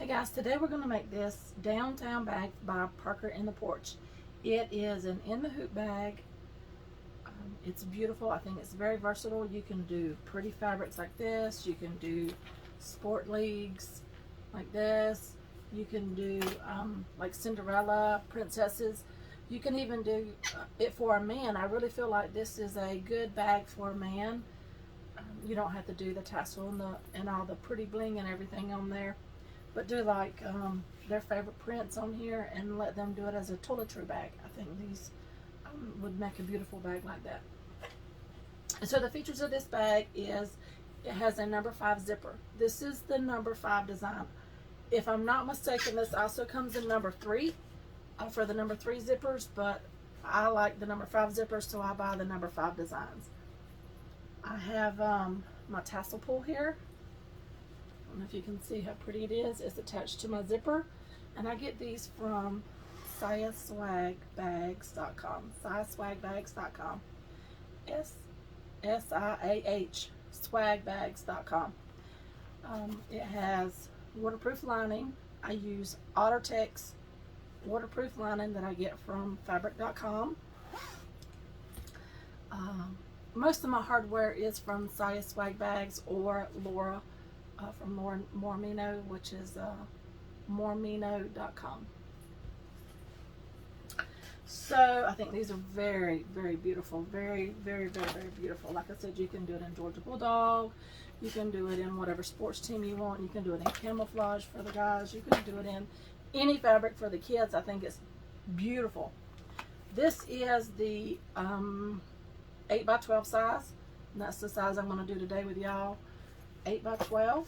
Hey guys, today we're going to make this downtown bag by Parker in the Porch. It is an in the hoop bag. It's beautiful. I think it's very versatile. You can do pretty fabrics like this. You can do sport leagues like this. You can do like Cinderella, princesses. You can even do it for a man. I really feel like this is a good bag for a man. You don't have to do the tassel and all the pretty bling and everything on there. But do like their favorite prints on here and let them do it as a toiletry bag. I think these would make a beautiful bag like that. And so the features of this bag is it has a number 5 zipper. This is the number 5 design. If I'm not mistaken, this also comes in number 3 for the number 3 zippers, but I like the number 5 zippers, so I buy the number 5 designs. I have my tassel pull here. I don't know if you can see how pretty it is. It's attached to my zipper, and I get these from siahswagbags.com. siahswagbags.com. S-I-A-H swagbags.com. It has waterproof lining. I use Ottertex waterproof lining that I get from fabric.com. Most of my hardware is from Siah Swag Bags or Laura from Mormino, which is mormino.com. So I think these are very, very beautiful. Very, very, very, very beautiful. Like I said, you can do it in Georgia Bulldog. You can do it in whatever sports team you want. You can do it in camouflage for the guys. You can do it in any fabric for the kids. I think it's beautiful. This is the 8x12 size. And that's the size I'm going to do today with y'all. 8x12.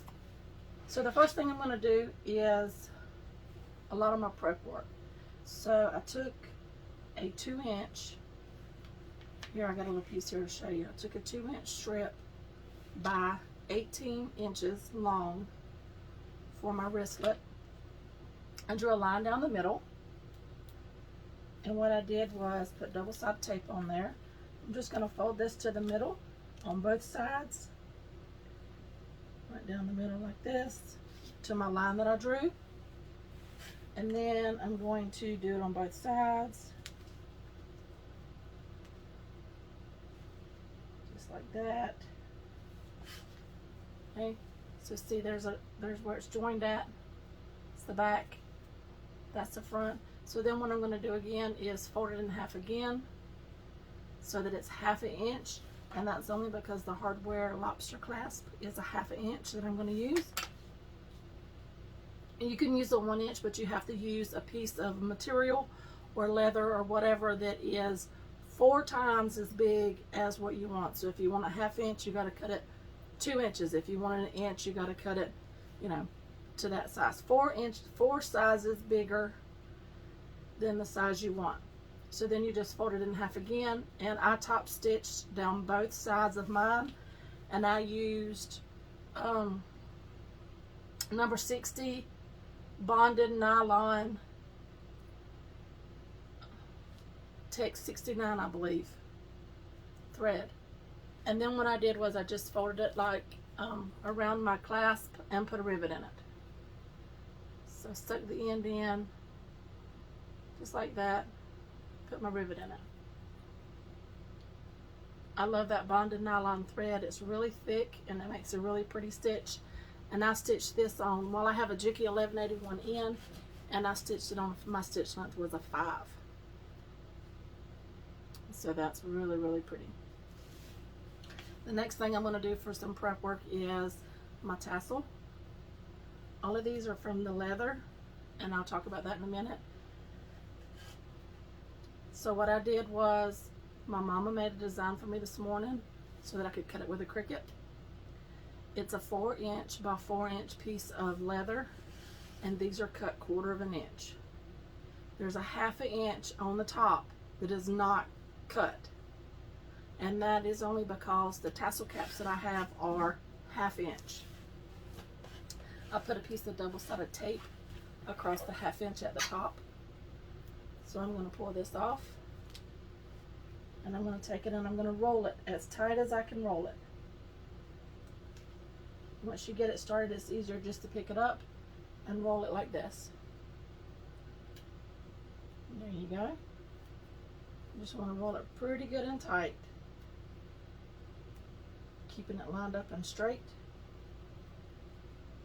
So the first thing I'm going to do is a lot of my prep work. So I took a 2-inch, here I got a little piece here to show you. I took a 2-inch strip by 18 inches long for my wristlet. I drew a line down the middle, and what I did was put double-sided tape on there. I'm just going to fold this to the middle on both sides, right down the middle like this, to my line that I drew. And then I'm going to do it on both sides, just like that. Okay, so see there's where it's joined at. It's the back, that's the front. So then what I'm going to do again is fold it in half again, so that it's 1/2 inch, and that's only because the hardware lobster clasp is a 1/2 inch that I'm going to use. And you can use a 1 inch, but you have to use a piece of material or leather or whatever that is 4 times as big as what you want. So if you want a 1/2 inch, you got to cut it 2 inches. If you want an inch, you got to cut it, you know, to that size. 4 sizes bigger than the size you want. So then you just fold it in half again, and I top stitched down both sides of mine, and I used number 60 bonded nylon Tex 69, I believe, thread. And then what I did was I just folded it like around my clasp and put a rivet in it. So I stuck the end in just like that, put my rivet in it. I love that bonded nylon thread. It's really thick and it makes a really pretty stitch. And I stitched this on, well, I have a Juki 1181 in, and I stitched it on, my stitch length was a 5. So that's really, really pretty. The next thing I'm going to do for some prep work is my tassel. All of these are from the leather, and I'll talk about that in a minute. So what I did was, my mama made a design for me this morning so that I could cut it with a Cricut. It's a 4-inch by 4-inch piece of leather, and these are cut 1/4 inch. There's a 1/2 inch on the top that is not cut, and that is only because the tassel caps that I have are 1/2 inch. I put a piece of double-sided tape across the 1/2 inch at the top. So I'm going to pull this off, and I'm going to take it and I'm going to roll it as tight as I can roll it. Once you get it started, it's easier just to pick it up and roll it like this. There you go. You just want to roll it pretty good and tight, keeping it lined up and straight.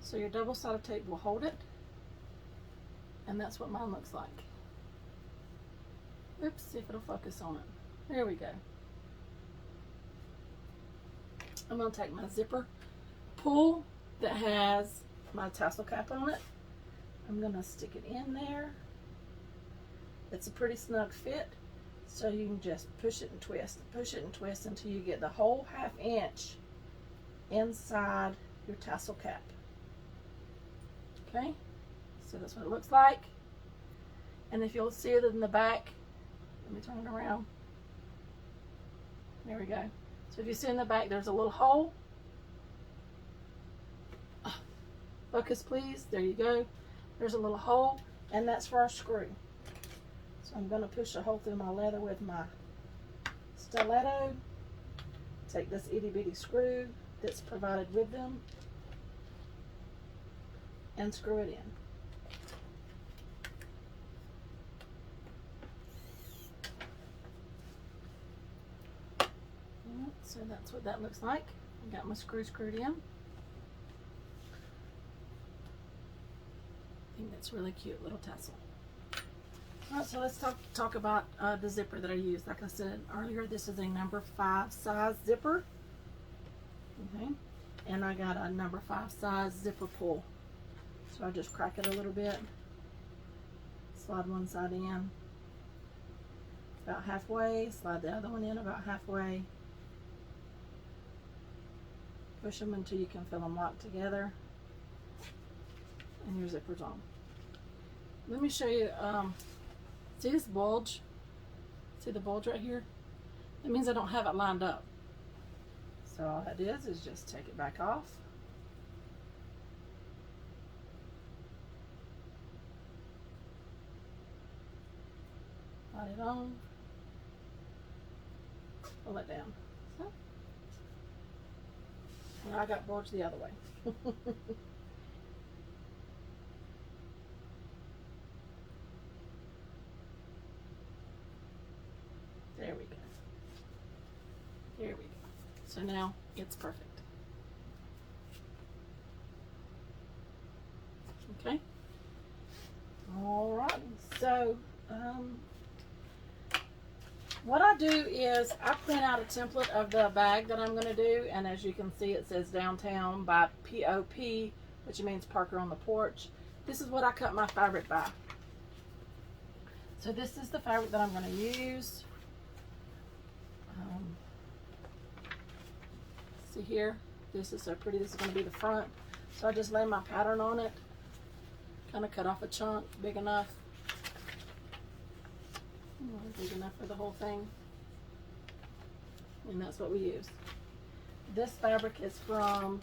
So your double-sided tape will hold it, and that's what mine looks like. Oops, see if it'll focus on it. There we go. I'm going to take my zipper pull that has my tassel cap on it. I'm going to stick it in there. It's a pretty snug fit, so you can just push it and twist until you get the whole 1/2 inch inside your tassel cap. Okay, so that's what it looks like. And if you'll see it in the back, let me turn it around. There we go. So if you see in the back, there's a little hole. Focus, please. There you go. There's a little hole, and that's for our screw. So I'm going to push a hole through my leather with my stiletto. Take this itty bitty screw that's provided with them and screw it in. So that's what that looks like. I got my screw screwed in. I think that's really cute, little tassel. Alright, so let's talk about the zipper that I use. Like I said earlier, this is a number 5 size zipper. Okay, and I got a number 5 size zipper pull. So I just crack it a little bit, slide one side in about halfway, slide the other one in about halfway. Push them until you can feel them locked together, and your zipper's on. Let me show you, see this bulge? See the bulge right here? That means I don't have it lined up. So all that is just take it back off. Slide it on. Pull it down. So. And I got bulge the other way. There we go. There we go. So now it's perfect. Okay. All right. So what I do is I print out a template of the bag that I'm going to do, and as you can see, it says Downtown by POP, which means Parker on the Porch. This is what I cut my fabric by. So this is the fabric that I'm going to use. See here, this is so pretty. This is going to be the front. So I just lay my pattern on it, kind of cut off a chunk big enough. Big enough for the whole thing, and that's what we use. This fabric is from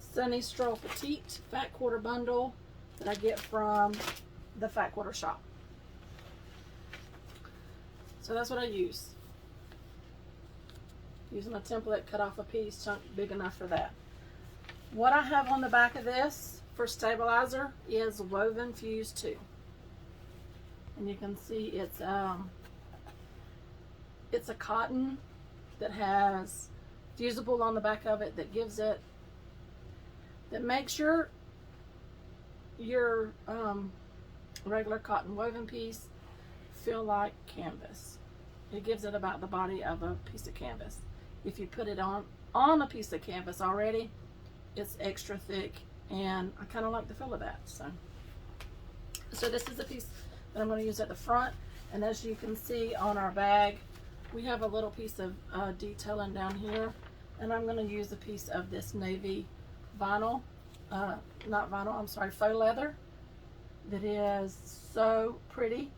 Sunny Stroll Petite Fat Quarter Bundle that I get from the Fat Quarter shop. So that's what I use. Using a template, cut off a piece, chunk big enough for that. What I have on the back of this for stabilizer is Woven Fuse 2. And you can see it's a cotton that has fusible on the back of it that gives it, that makes your regular cotton woven piece feel like canvas. It gives it about the body of a piece of canvas. If you put it on a piece of canvas already, it's extra thick, and I kind of like the feel of that. So this is a piece that I'm going to use at the front, and as you can see on our bag, we have a little piece of detailing down here, and I'm going to use a piece of this navy vinyl, not vinyl, I'm sorry, faux leather, that is so pretty,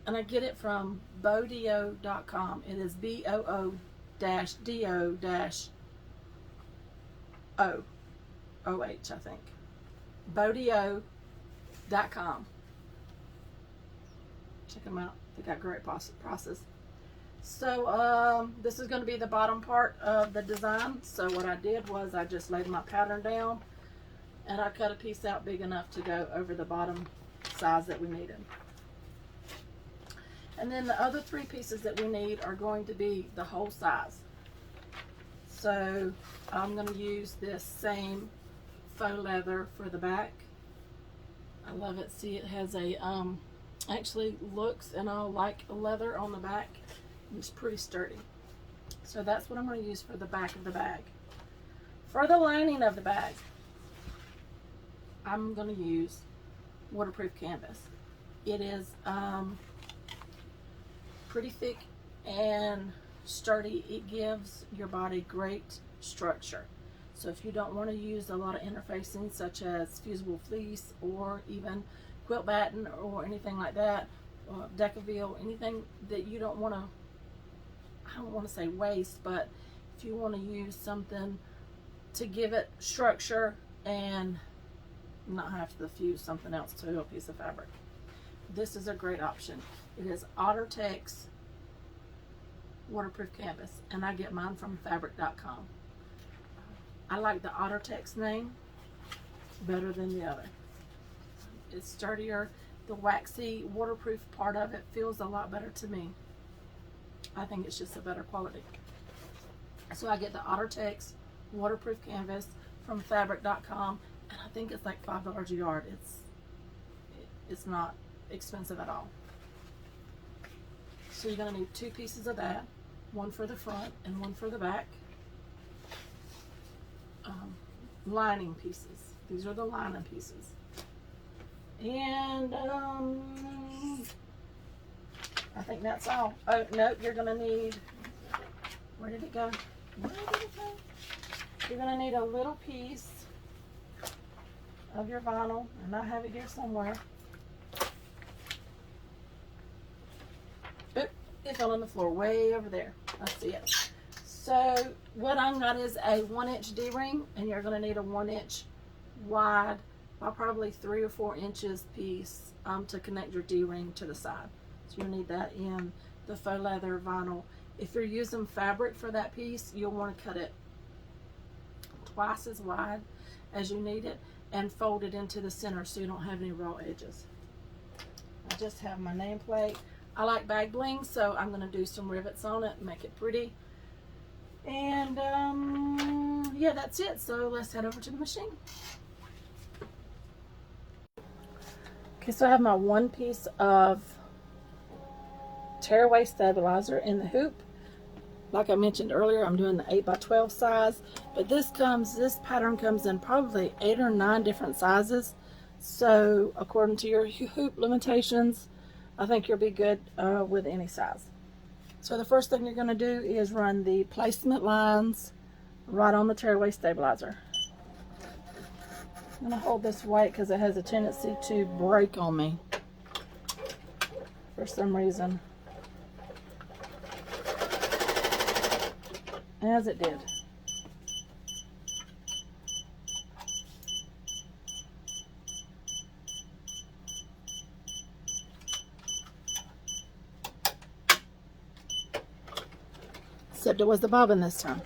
and I get it from BODO.com. It is BOO-DO-OH, I think. BODO.com. Check them out. They got great process. So this is going to be the bottom part of the design. So what I did was I just laid my pattern down, and I cut a piece out big enough to go over the bottom size that we needed. And then the other 3 pieces that we need are going to be the whole size. So I'm going to use this same faux leather for the back. I love it. See, it has a actually looks and all like leather on the back. It's pretty sturdy. So that's what I'm going to use for the back of the bag. For the lining of the bag, I'm going to use waterproof canvas. It is pretty thick and sturdy. It gives your body great structure. So if you don't want to use a lot of interfacing such as fusible fleece or even quilt batten or anything like that, Decaville, anything that you don't want to, I don't want to say waste, but if you want to use something to give it structure and not have to fuse something else to a piece of fabric, this is a great option. It is OtterTex waterproof canvas, and I get mine from fabric.com. I like the OtterTex name better than the other. It's sturdier. The waxy waterproof part of it feels a lot better to me. I think it's just a better quality. So I get the OtterTex waterproof canvas from fabric.com, and I think it's like $5 a yard. It's not expensive at all. So you're going to need 2 pieces of that, one for the front and one for the back. Lining pieces. These are the lining pieces. And I think that's all. Oh, nope, you're going to need, where did it go? Where did it go? You're going to need a little piece of your vinyl, and I have it here somewhere. Oop, it fell on the floor way over there. I see it. So what I've got is a 1-inch D-ring, and you're going to need a 1-inch wide by probably 3 or 4 inches piece to connect your D-ring to the side. So you'll need that in the faux leather vinyl. If you're using fabric for that piece, you'll want to cut it twice as wide as you need it and fold it into the center so you don't have any raw edges. I just have my nameplate. I like bag bling, so I'm going to do some rivets on it and make it pretty. And yeah, that's it. So let's head over to the machine. Okay, so I have my 1 piece of tearaway stabilizer in the hoop. Like I mentioned earlier, I'm doing the 8x12 size, but this pattern comes in probably 8 or 9 different sizes. So according to your hoop limitations, I think you'll be good with any size. So the first thing you're going to do is run the placement lines right on the tearaway stabilizer. I'm going to hold this white because it has a tendency to break on me for some reason. As it did. Except it was the bobbin this time.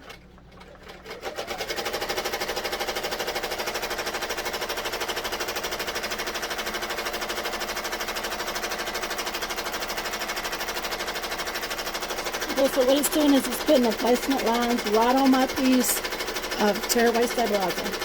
Okay, so what it's doing is it's putting the placement lines right on my piece of tearaway stabilizer.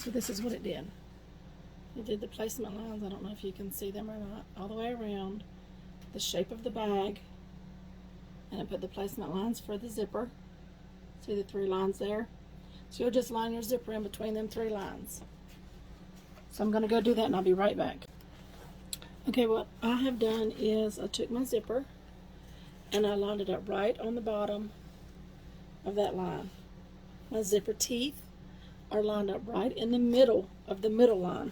So this is what it did. It did the placement lines. I don't know if you can see them or not. All the way around the shape of the bag. And it put the placement lines for the zipper. See the 3 lines there? So you'll just line your zipper in between them 3 lines. So I'm going to go do that and I'll be right back. Okay, what I have done is I took my zipper and I lined it up right on the bottom of that line. My zipper teeth are lined up right in the middle of the middle line.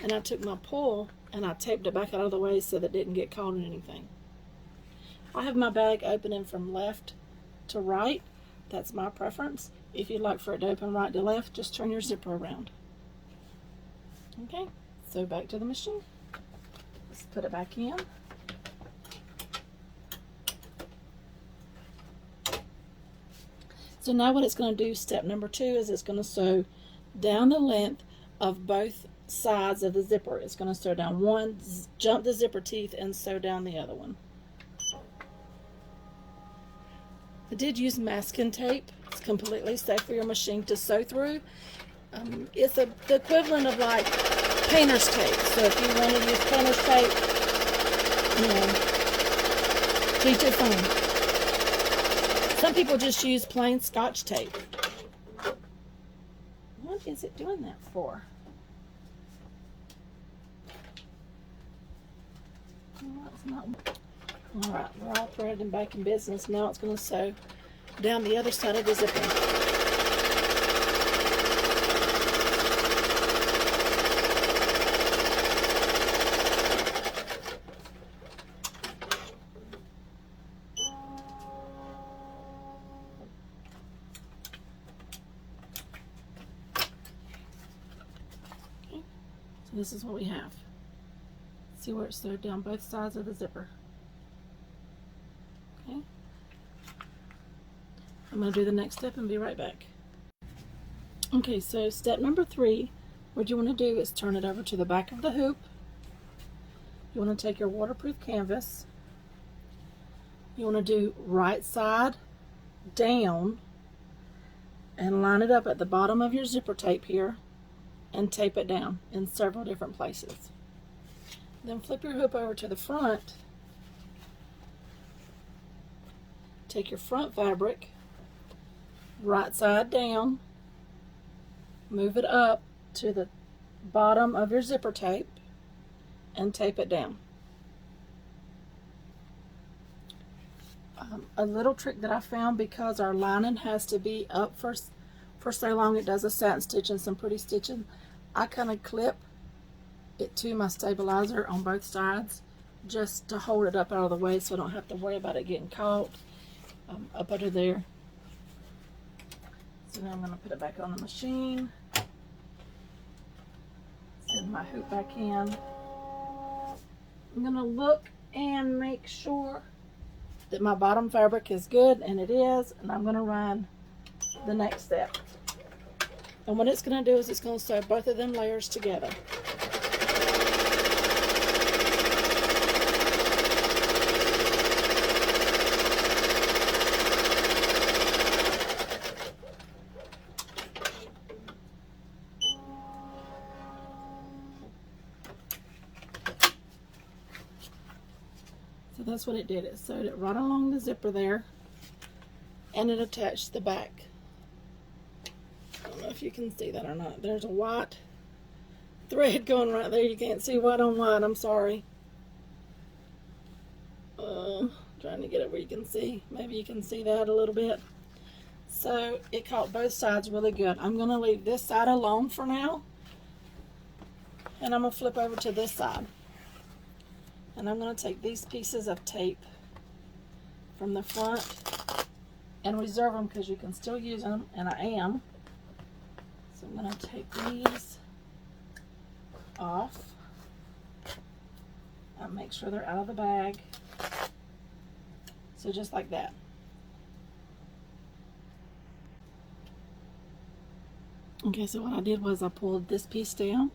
And I took my pull and I taped it back out of the way so that it didn't get caught in anything. I have my bag opening from left to right. That's my preference. If you'd like for it to open right to left, just turn your zipper around. Okay, so back to the machine. Let's put it back in. So now what it's going to do, step number 2, is it's going to sew down the length of both sides of the zipper. It's going to sew down one, jump the zipper teeth, and sew down the other one. I did use masking tape. It's completely safe for your machine to sew through. It's the equivalent of like painter's tape. So if you want to use painter's tape, teach it fine. Some people just use plain Scotch tape. What is it doing that for? Well, it's not. Alright, we're all thread and back in business. Now it's going to sew down the other side of the zipper. Okay, so this is what we have. See where it's sewed down both sides of the zipper. Okay. I'm going to do the next step and be right back. Okay, so step number 3, what you want to do is turn it over to the back of the hoop. You want to take your waterproof canvas. You want to do right side down and line it up at the bottom of your zipper tape here and tape it down in several different places. Then flip your hoop over to the front. Take your front fabric, right side down, move it up to the bottom of your zipper tape and tape it down. A little trick that I found, because our lining has to be up for so long, it does a satin stitch and some pretty stitching, I kind of clip it to my stabilizer on both sides just to hold it up out of the way so I don't have to worry about it getting caught up under there. So now I'm going to put it back on the machine, send my hoop back in. I'm going to look and make sure that my bottom fabric is good, and it is, and I'm going to run the next step. And what it's going to do is it's going to sew both of them layers together. So that's what it did. It sewed it right along the zipper there, and it attached the back. I don't know if you can see that or not. There's a white thread going right there. You can't see white on white. I'm sorry. Trying to get it where you can see. Maybe you can see that a little bit. So it caught both sides really good. I'm going to leave this side alone for now, and I'm going to flip over to this side. And I'm going to take these pieces of tape from the front and reserve them because you can still use them, and I am. So I'm going to take these off and make sure they're out of the bag. So just like that. Okay, so what I did was I pulled this piece down.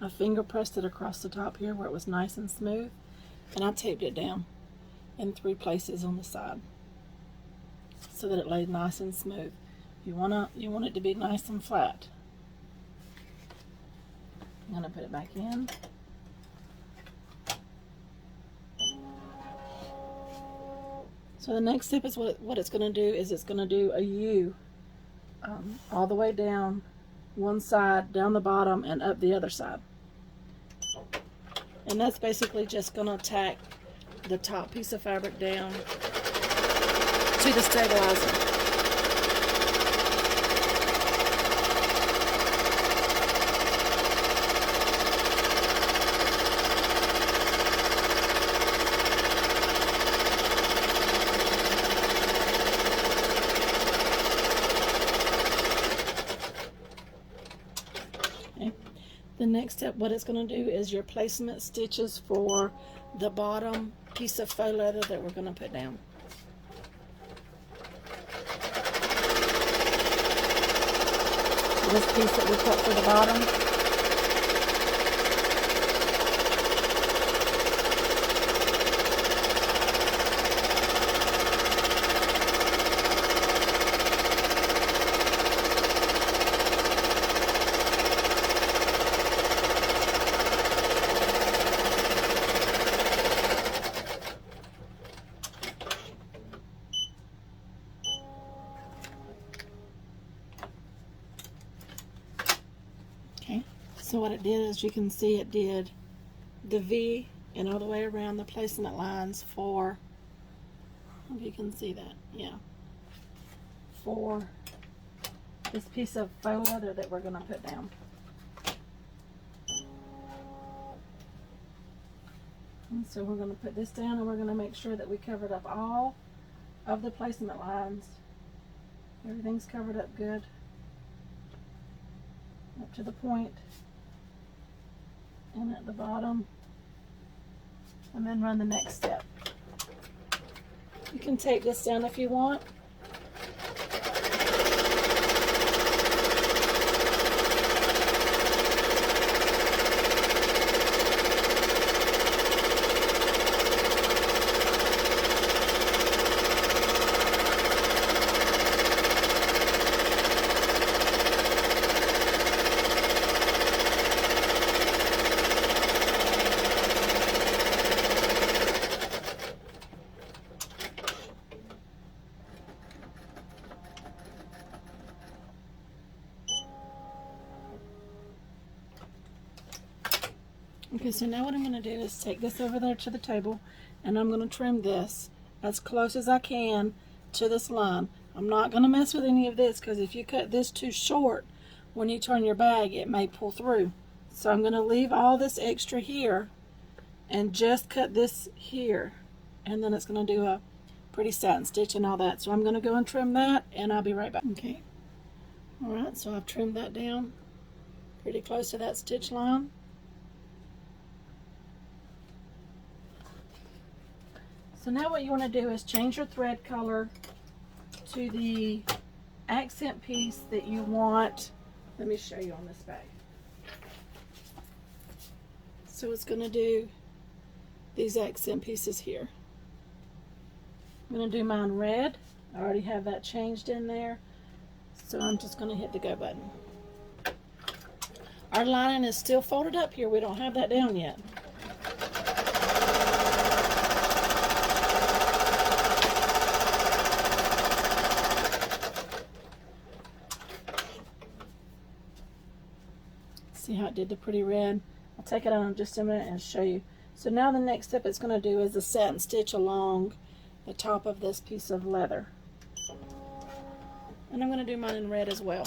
I finger pressed it across the top here where it was nice and smooth, and I taped it down in 3 places on the side so that it laid nice and smooth. You want it to be nice and flat. I'm going to put it back in. So the next step is what it's going to do is it's going to do a U all the way down one side, down the bottom, and up the other side. And that's basically just going to tack the top piece of fabric down to the stabilizer. The next step, what it's going to do is your placement stitches for the bottom piece of faux leather that we're going to put down. This piece that we cut for the bottom. So what it did is, you can see it did the V and all the way around the placement lines for, if you can see that, yeah, for this piece of faux leather that we're going to put down. And so we're going to put this down, and we're going to make sure that we covered up all of the placement lines. Everything's covered up good, up to the point. And at the bottom, and then run the next step. You can tape this down if you want. Okay, so now what I'm going to do is take this over there to the table, and I'm going to trim this as close as I can to this line. I'm not going to mess with any of this, because if you cut this too short, when you turn your bag, it may pull through. So I'm going to leave all this extra here and just cut this here, and then it's going to do a pretty satin stitch and all that. So I'm going to go and trim that, and I'll be right back. Okay, alright, so I've trimmed that down pretty close to that stitch line. So now what you want to do is change your thread color to the accent piece that you want. Let me show you on this bag. So it's going to do these accent pieces here. I'm going to do mine red. I already have that changed in there. So I'm just going to hit the go button. Our lining is still folded up here. We don't have that down yet. See how it did the pretty red? I'll take it out in just a minute and show you. So now the next step it's going to do is a satin stitch along the top of this piece of leather. And I'm going to do mine in red as well.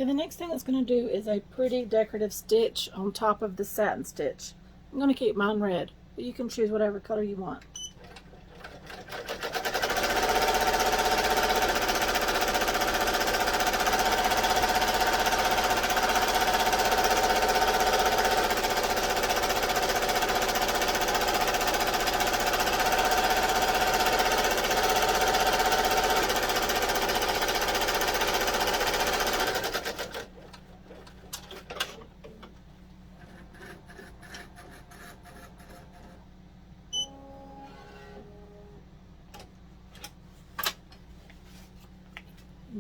Okay, the next thing it's going to do is a pretty decorative stitch on top of the satin stitch. I'm going to keep mine red, but you can choose whatever color you want.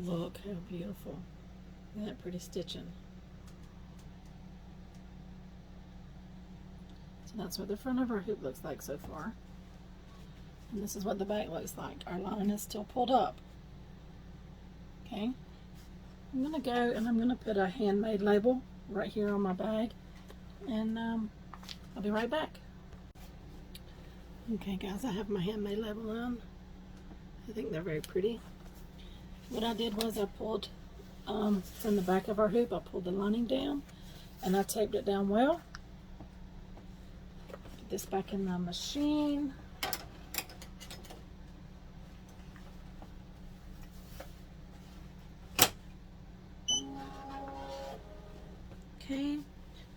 Look how beautiful. Isn't that pretty stitching? So that's what the front of our hoop looks like so far. And this is what the back looks like. Our line is still pulled up. Okay. I'm going to go and I'm going to put a handmade label right here on my bag. And I'll be right back. Okay guys, I have my handmade label on. I think they're very pretty. What I did was I pulled from the back of our hoop, I pulled the lining down and I taped it down well. Put this back in the machine. Okay, I'm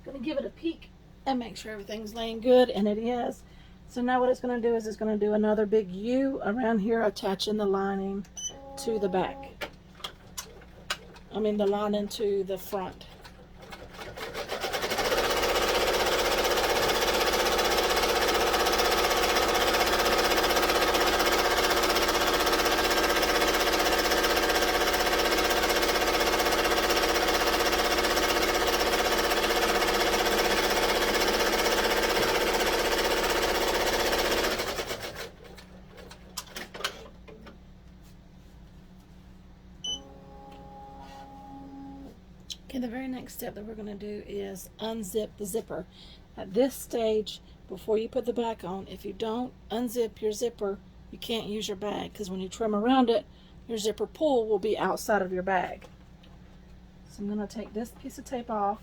going to give it a peek and make sure everything's laying good, and it is. So now what it's going to do is it's going to do another big U around here, attaching the lining to the back. I mean the lining to the front. Okay, the very next step that we're going to do is unzip the zipper. At this stage, before you put the back on, if you don't unzip your zipper, you can't use your bag, because when you trim around it, your zipper pull will be outside of your bag. So I'm going to take this piece of tape off.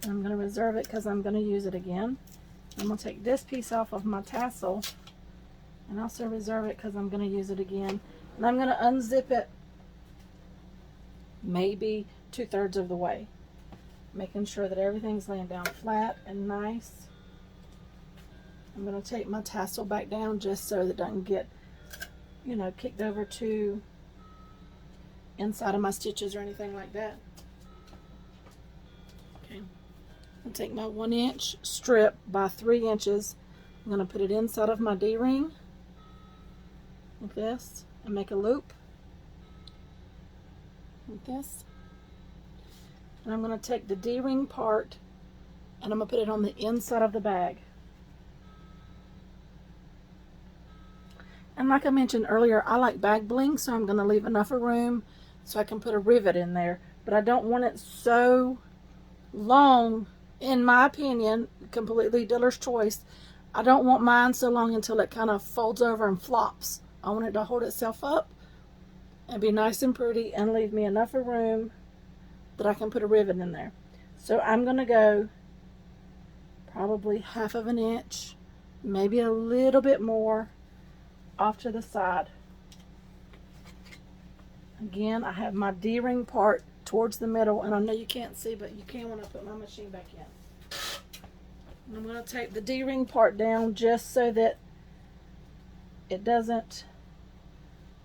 And I'm going to reserve it because I'm going to use it again. I'm going to take this piece off of my tassel and also reserve it because I'm going to use it again. And I'm going to unzip it maybe 2/3 of the way, making sure that everything's laying down flat and nice. I'm going to take my tassel back down just so that it doesn't get, you know, kicked over to inside of my stitches or anything like that. Okay, I'll take my 1-inch strip by 3 inches. I'm going to put it inside of my D-ring like this and make a loop like this. And I'm going to take the D-ring part and I'm going to put it on the inside of the bag. And like I mentioned earlier, I like bag bling, so I'm going to leave enough of room so I can put a rivet in there. But I don't want it so long, in my opinion, completely dealer's choice. I don't want mine so long until it kind of folds over and flops. I want it to hold itself up and be nice and pretty and leave me enough of room that I can put a rivet in there. So I'm going to go probably 1/2 inch, maybe a little bit more off to the side. Again, I have my D-ring part towards the middle, and I know you can't see, but you can when I put my machine back in. And I'm going to take the D-ring part down just so that it doesn't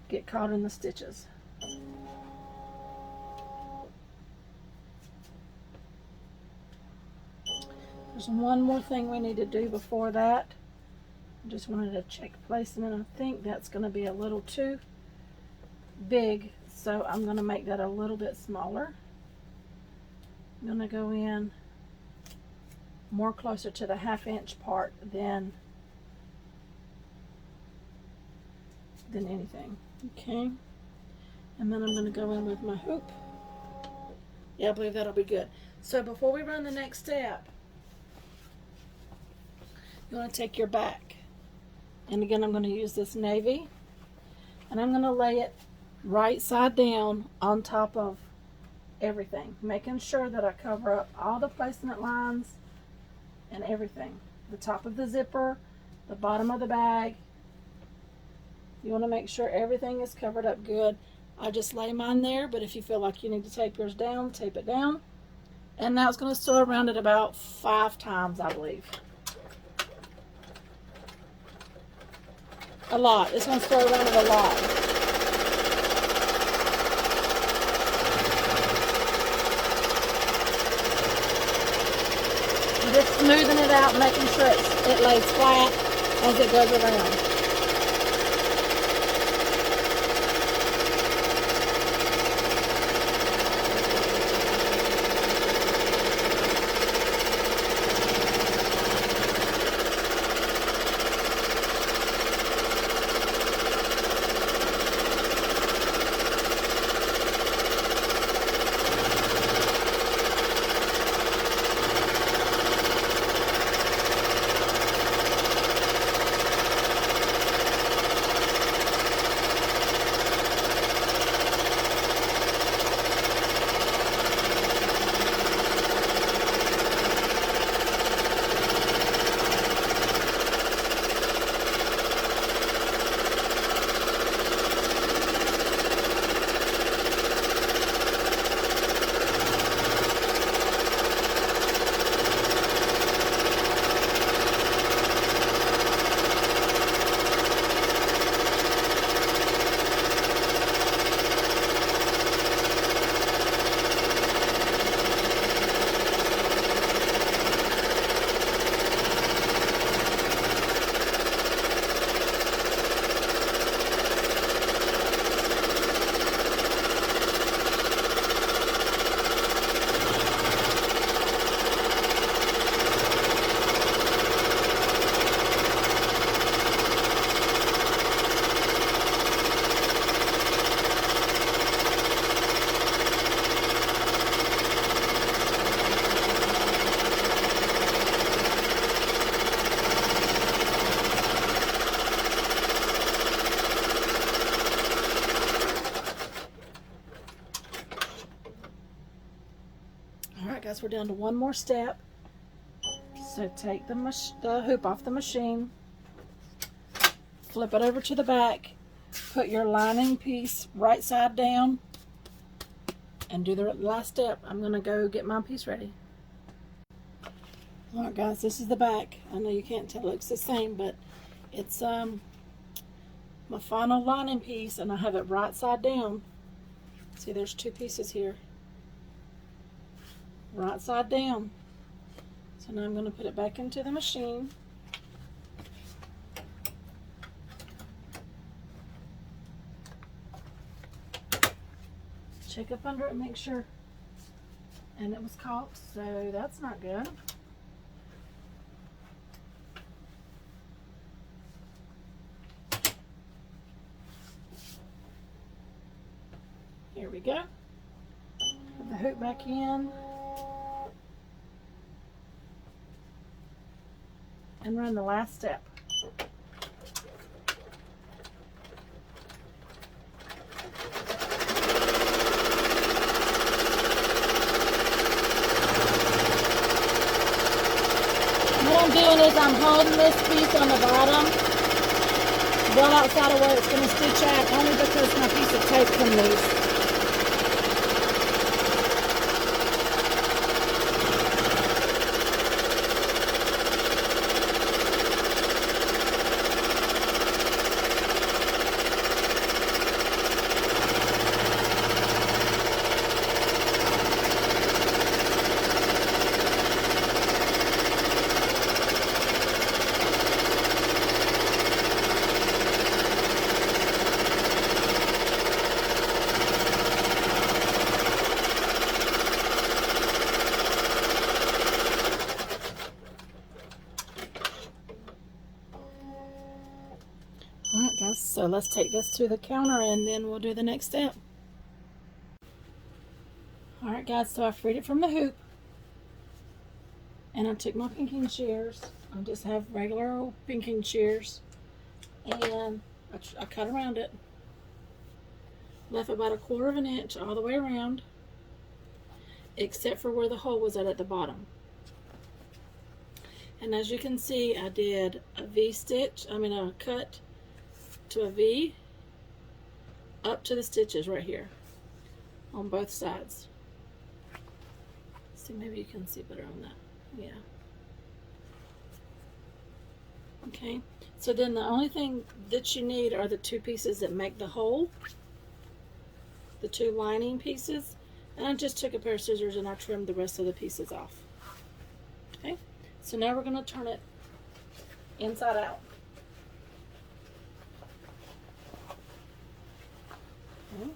get caught in the stitches. There's one more thing we need to do before that. I just wanted to check placement. I think that's going to be a little too big, so I'm going to make that a little bit smaller. I'm going to go in more closer to the 1/2 inch part than anything. Okay, and then I'm going to go in with my hoop. Yeah, I believe that'll be good. So before we run the next step, you want to take your back, and again I'm going to use this navy, and I'm going to lay it right side down on top of everything, making sure that I cover up all the placement lines and everything. The top of the zipper, the bottom of the bag. You want to make sure everything is covered up good. I just lay mine there, but if you feel like you need to tape yours down, tape it down. And now it's going to sew around it about 5 times, I believe. A lot. It's going to sew around it a lot. Just smoothing it out, making sure it lays flat as it goes around. Alright guys, we're down to one more step. So take the hoop off the machine, flip it over to the back, put your lining piece right side down, and do the last step. I'm going to go get my piece ready. Alright guys, this is the back. I know you can't tell it looks the same, but it's my final lining piece, and I have it right side down. See, there's 2 pieces here. Right side down. So now I'm going to put it back into the machine. Check up under it, make sure. And it was caught, so that's not good. Here we go. Put the hoop back in. And run the last step. What I'm doing is I'm holding this piece on the bottom, well outside of where it's going to stitch at, only because my piece of tape can loose. Alright guys, so let's take this to the counter and then we'll do the next step. Alright guys, so I freed it from the hoop. And I took my pinking shears. I just have regular old pinking shears. And I cut around it. Left about 1/4 of an inch all the way around, except for where the hole was at the bottom. And as you can see, I did a a cut to a V up to the stitches right here on both sides. See, maybe you can see better on that. Yeah. Okay, so then the only thing that you need are the 2 pieces that make the hole, the 2 lining pieces, and I just took a pair of scissors and I trimmed the rest of the pieces off. Okay, so now we're going to turn it inside out. Okay.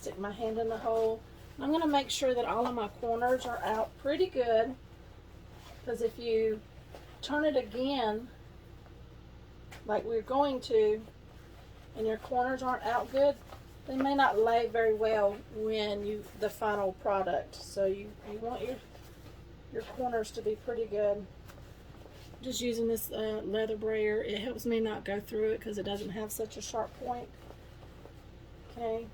Stick my hand in the hole. I'm going to make sure that all of my corners are out pretty good, because if you turn it again like we're going to and your corners aren't out good, they may not lay very well when the final product. So you want your corners to be pretty good. Just using this leather brayer, it helps me not go through it because it doesn't have such a sharp point. Okay,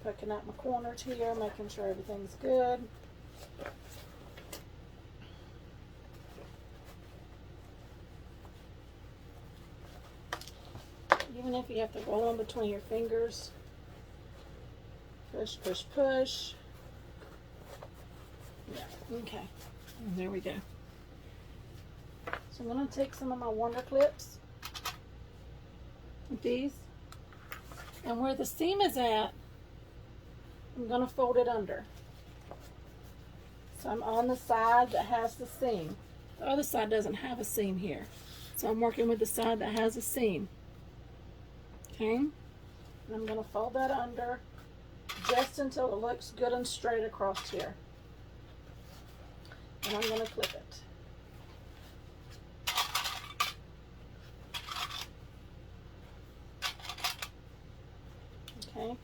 poking out my corners here, making sure everything's good. Even if you have to roll in between your fingers, push, push, push. Yeah, okay, and there we go. So I'm going to take some of my Wonder Clips with these, and where the seam is at, I'm going to fold it under. So I'm on the side that has the seam. The other side doesn't have a seam here, so I'm working with the side that has a seam. Okay, and I'm going to fold that under just until it looks good and straight across here. And I'm going to clip it. Okay,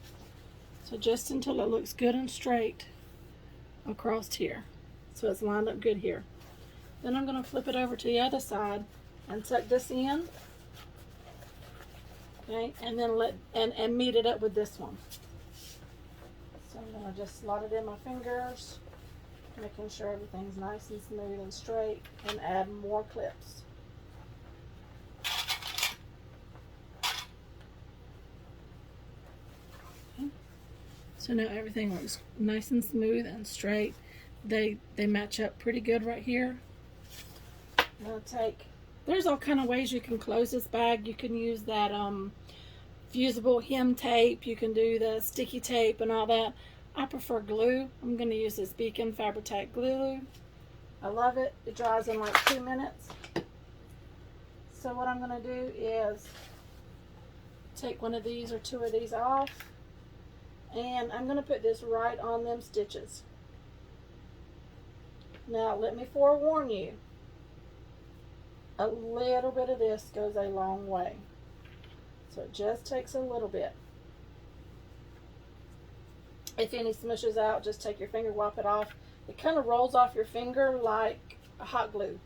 so just until it looks good and straight across here. So it's lined up good here. Then I'm going to flip it over to the other side and tuck this in. Okay, and then and meet it up with this one. So I'm going to just slot it in my fingers, making sure everything's nice and smooth and straight, and add more clips. Okay. So now everything looks nice and smooth and straight. They match up pretty good right here. I'm going to take, there's all kind of ways you can close this bag. You can use that fusible hem tape. You can do the sticky tape and all that. I prefer glue. I'm going to use this Beacon Fabri-Tac glue. I love it. It dries in like 2 minutes. So what I'm going to do is take one of these or 2 of these off, and I'm going to put this right on them stitches. Now let me forewarn you, a little bit of this goes a long way. So it just takes a little bit. If any smushes out, just take your finger, wipe it off. It kind of rolls off your finger like a hot glue.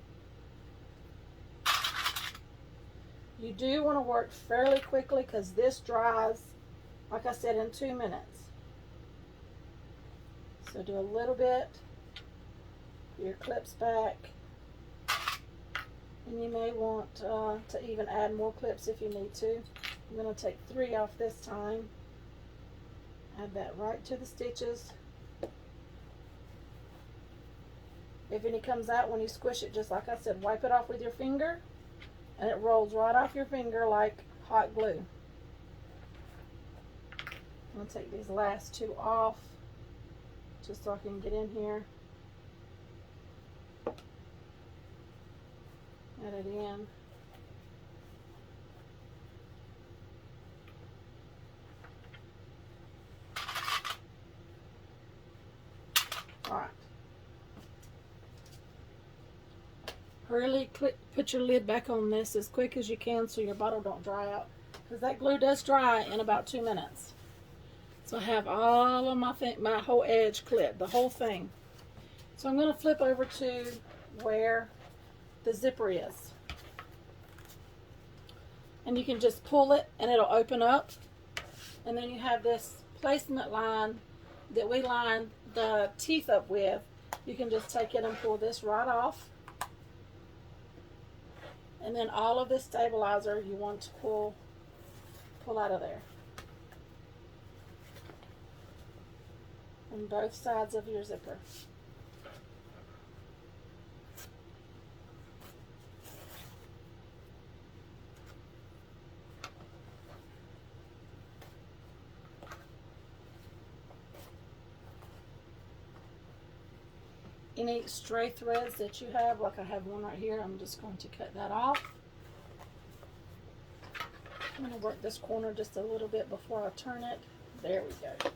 You do want to work fairly quickly because this dries, like I said, in 2 minutes. So do a little bit, your clips back, and you may want to even add more clips if you need to. I'm going to take 3 off this time. Add that right to the stitches. If any comes out when you squish it, just like I said, wipe it off with your finger, and it rolls right off your finger like hot glue. I'm going to take these last 2 off just so I can get in here. Add it in. Alright. Really put your lid back on this as quick as you can so your bottle don't dry out, because that glue does dry in about 2 minutes. So I have all of my whole edge clipped, the whole thing. So I'm going to flip over to where the zipper is. And you can just pull it and it'll open up. And then you have this placement line that we line the teeth up with. You can just take it and pull this right off. And then all of this stabilizer you want to pull out of there. On both sides of your zipper. Any stray threads that you have, like I have one right here, I'm just going to cut that off. I'm going to work this corner just a little bit before I turn it. There we go.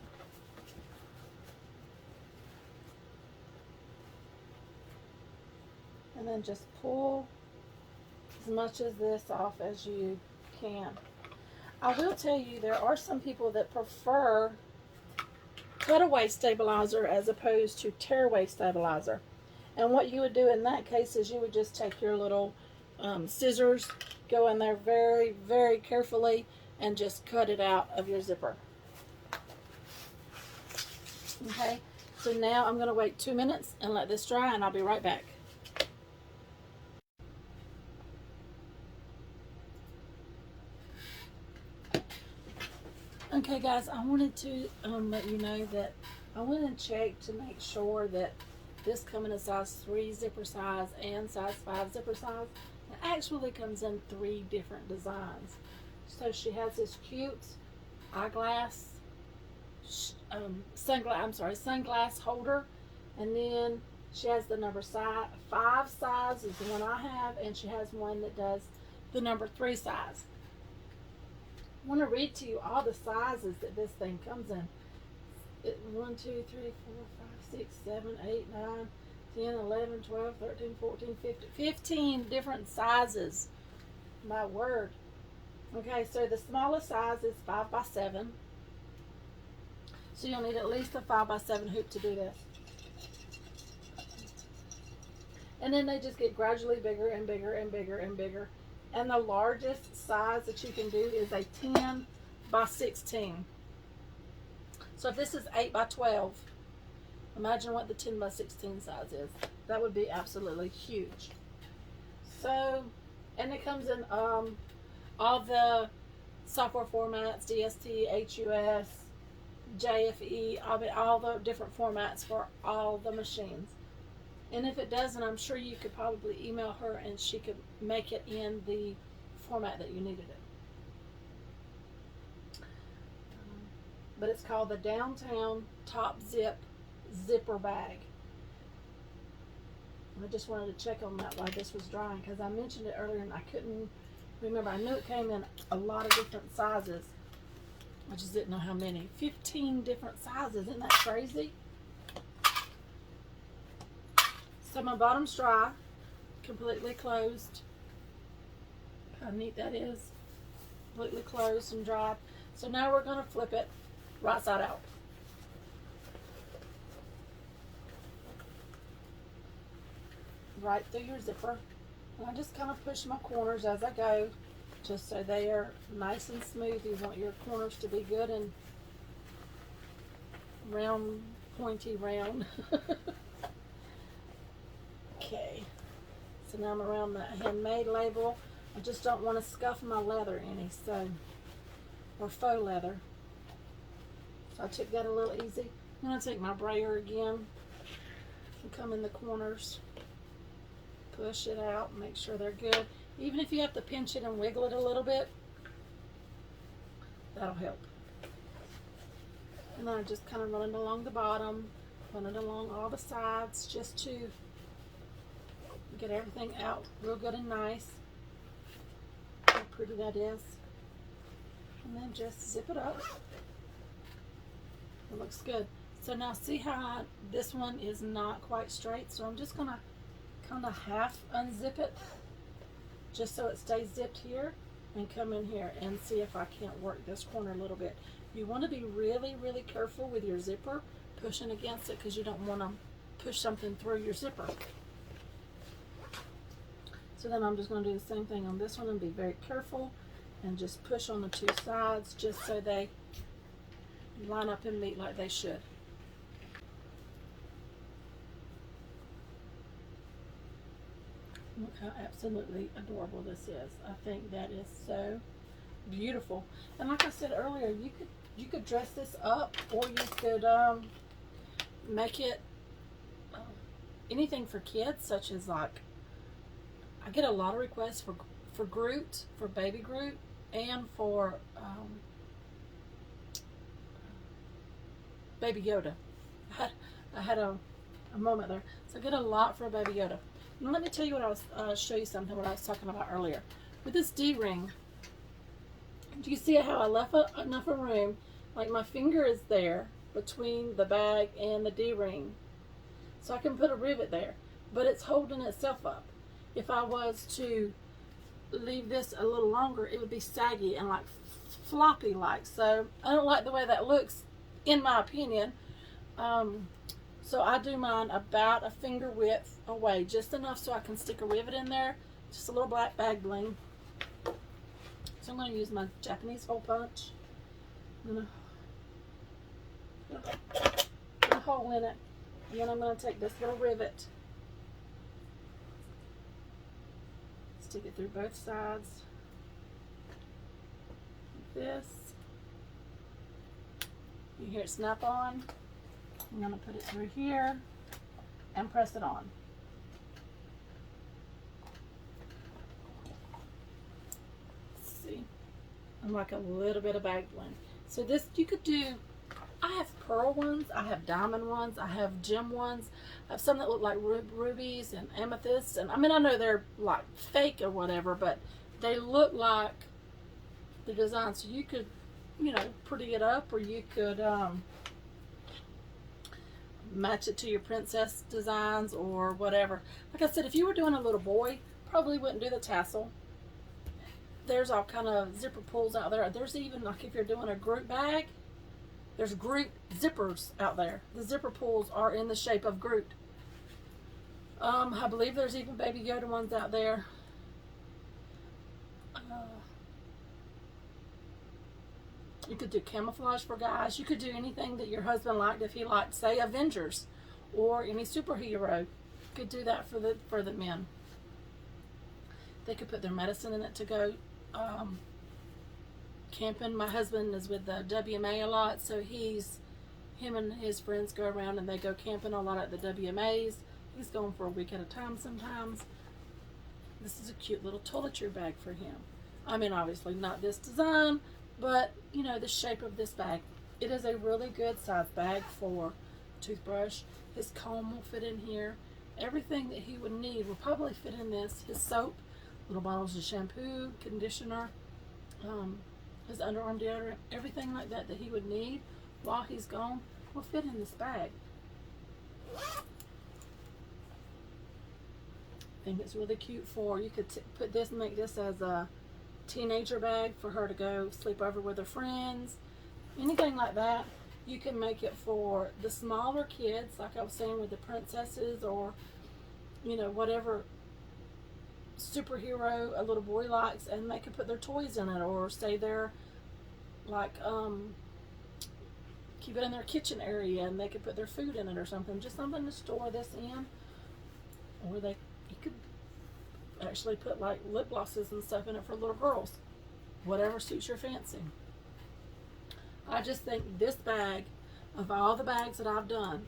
And then just pull as much of this off as you can. I will tell you, there are some people that prefer cutaway stabilizer as opposed to tearaway stabilizer. And what you would do in that case is you would just take your little scissors, go in there very, very carefully, and just cut it out of your zipper. Okay, so now I'm going to wait 2 minutes and let this dry, and I'll be right back. Okay guys, I wanted to let you know that I went and checked to make sure that this comes in a size 3 zipper size and size 5 zipper size. It actually comes in 3 different designs. So she has this cute eyeglass, sunglass holder, and then she has the number 5 size is the one I have, and she has one that does the number 3 size. I want to read to you all the sizes that this thing comes in. 1, 2, 3, 4, 5, 6, 7, 8, 9, 10, 11, 12, 13, 14, 15. 15 different sizes. My word. Okay, so the smallest size is 5 by 7. So you'll need at least a 5 by 7 hoop to do this. And then they just get gradually bigger and bigger and bigger and bigger. And the largest size that you can do is a 10 by 16. So if this is 8 by 12, imagine what the 10 by 16 size is. That would be absolutely huge. So, and it comes in all the software formats, DST, HUS, JFE, all the different formats for all the machines. And if it doesn't, I'm sure you could probably email her and she could make it in the format that you needed it. But it's called the Downtown Top Zip Zipper Bag. I just wanted to check on that while this was drying, because I mentioned it earlier and I couldn't remember. I knew it came in a lot of different sizes. I just didn't know how many. 15 different sizes. Isn't that crazy? So my bottom's dry, completely closed. How neat that is. Completely closed and dry. So now we're going to flip it right side out. Right through your zipper. And I just kind of push my corners as I go, just so they are nice and smooth. You want your corners to be good and round, pointy round. Okay, so now I'm around the handmade label. I just don't want to scuff my leather any, so, or faux leather. So I took that a little easy. I'm going to take my brayer again and come in the corners, push it out, make sure they're good. Even if you have to pinch it and wiggle it a little bit, that'll help. And then I just kind of run it along the bottom, run it along all the sides, just to get everything out real good and nice. How pretty that is. And then just zip it up. It looks good. So now see how this one is not quite straight, so I'm just gonna kind of half unzip it just so it stays zipped here, and come in here and see if I can't work this corner a little bit. You want to be really, really careful with your zipper pushing against it, because you don't want to push something through your zipper. So then I'm just going to do the same thing on this one and be very careful and just push on the two sides just so they line up and meet like they should. Look how absolutely adorable this is. I think that is so beautiful. And like I said earlier, you could dress this up, or you could make it anything for kids, such as, like, I get a lot of requests for Groot, for baby Groot, and for baby Yoda. I had a moment there. So I get a lot for baby Yoda. And let me tell you what I was, show you something what I was talking about earlier. With this D-ring, do you see how I left enough of room, like my finger is there between the bag and the D-ring, so I can put a rivet there, but it's holding itself up. If I was to leave this a little longer, it would be saggy and like floppy like, so I don't like the way that looks, in my opinion. So I do mine about a finger width away, just enough so I can stick a rivet in there, just a little black bag bling. So I'm going to use my Japanese hole punch. I'm going to put a hole in it, and then I'm going to take this little rivet, stick it through both sides, like this. You hear it snap on. I'm going to put it through here and press it on. Let's see. And like a little bit of bag blend. So this you could do, I have pearl ones, I have diamond ones, I have gem ones, I have some that look like rubies and amethysts. And I mean, I know they're like fake or whatever, but they look like the design. So you could, you know, pretty it up, or you could match it to your princess designs or whatever. Like I said, if you were doing a little boy, probably wouldn't do the tassel. There's all kind of zipper pulls out there. There's even, like, if you're doing a Groot bag, there's Groot zippers out there. The zipper pulls are in the shape of Groot. I believe there's even baby Yoda ones out there. You could do camouflage for guys. You could do anything that your husband liked. If he liked, say, Avengers or any superhero, you could do that for the men. They could put their medicine in it to go camping. My husband is with the WMA a lot, so him and his friends go around and they go camping a lot at the WMAs. He's going for a week at a time sometimes. This is a cute little toiletry bag for him. I mean, obviously not this design, but, you know, the shape of this bag. It is a really good size bag for toothbrush. His comb will fit in here. Everything that he would need will probably fit in this. His soap, little bottles of shampoo, conditioner, his underarm deodorant, everything like that that he would need while he's gone will fit in this bag. I think it's really cute for, you could put this, make this as a teenager bag for her to go sleep over with her friends, anything like that. You can make it for the smaller kids, like I was saying, with the princesses, or, you know, whatever superhero a little boy likes, and they can put their toys in it, or say they're like keep it in their kitchen area and they could put their food in it or something, just something to store this in. Or you could actually put like lip glosses and stuff in it for little girls, whatever suits your fancy. I just think this bag, of all the bags that I've done,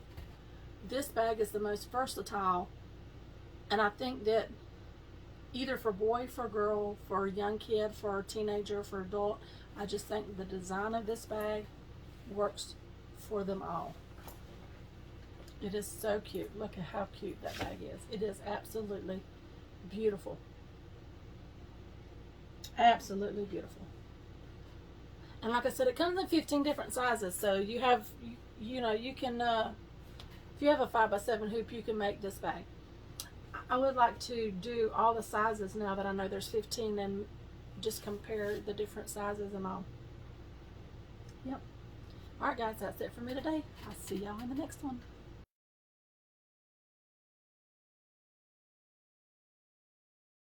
this bag is the most versatile. And I think that either for boy, for girl, for a young kid, for a teenager, for adult, I just think the design of this bag works for them all. It is so cute. Look at how cute that bag is. It is absolutely beautiful. Absolutely beautiful. And like I said, it comes in 15 different sizes. So you have, you know, you can, if you have a 5x7 hoop, you can make this bag. I would like to do all the sizes now that I know there's 15, and just compare the different sizes and all. Yep. Alright guys, that's it for me today. I'll see y'all in the next one.